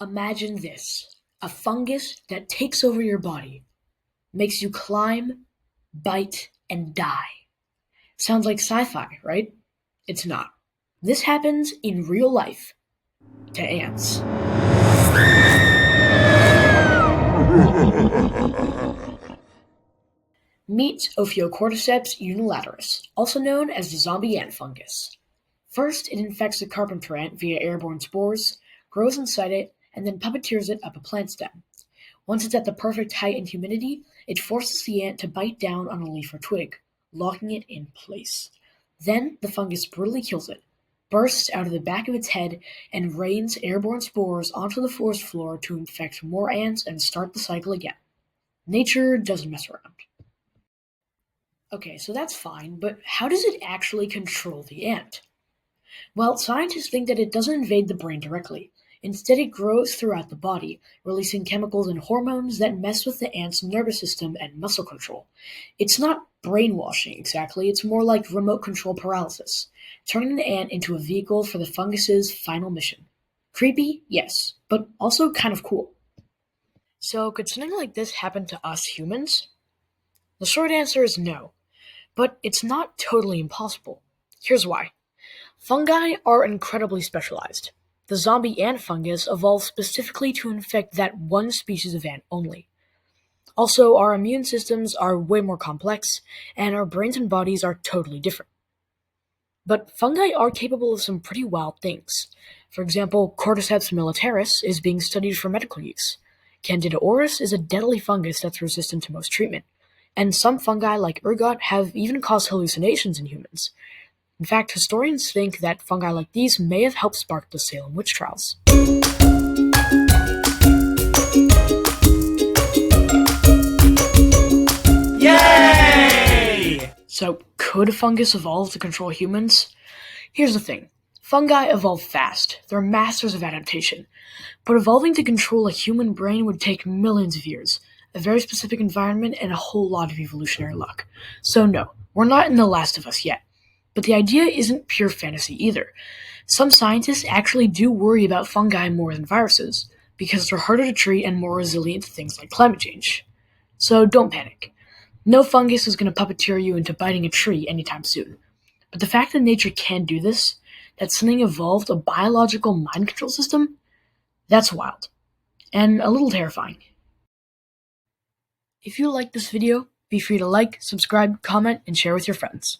Imagine this: a fungus that takes over your body, makes you climb, bite, and die. Sounds like sci-fi, right? It's not. This happens in real life to ants. Meet Ophiocordyceps unilateralis, also known as the zombie ant fungus. First, it infects the carpenter ant via airborne spores, grows inside it, and then puppeteers it up a plant stem. Once it's at the perfect height and humidity, it forces the ant to bite down on a leaf or twig, locking it in place. Then the fungus brutally kills it, bursts out of the back of its head, and rains airborne spores onto the forest floor to infect more ants and start the cycle again. Nature doesn't mess around. Okay, so that's fine, but how does it actually control the ant? Well, scientists think that it doesn't invade the brain directly. Instead, it grows throughout the body, releasing chemicals and hormones that mess with the ant's nervous system and muscle control. It's not brainwashing exactly, it's more like remote control paralysis, turning the ant into a vehicle for the fungus's final mission. Creepy? Yes, but also kind of cool. So, could something like this happen to us humans? The short answer is no, but it's not totally impossible. Here's why. Fungi are incredibly specialized. The zombie ant fungus evolved specifically to infect that one species of ant only. Also, our immune systems are way more complex, and our brains and bodies are totally different. But fungi are capable of some pretty wild things. For example, Cordyceps militaris is being studied for medical use. Candida auris is a deadly fungus that's resistant to most treatment. And some fungi, like ergot, have even caused hallucinations in humans. In fact, historians think that fungi like these may have helped spark the Salem witch trials. Yay! So, could a fungus evolve to control humans? Here's the thing. Fungi evolve fast. They're masters of adaptation. But evolving to control a human brain would take millions of years, a very specific environment, and a whole lot of evolutionary luck. So no, we're not in The Last of Us yet. But the idea isn't pure fantasy either. Some scientists actually do worry about fungi more than viruses, because they're harder to treat and more resilient to things like climate change. So don't panic. No fungus is going to puppeteer you into biting a tree anytime soon. But the fact that nature can do this, that something evolved a biological mind control system, that's wild. And a little terrifying. If you liked this video, be free to like, subscribe, comment, and share with your friends.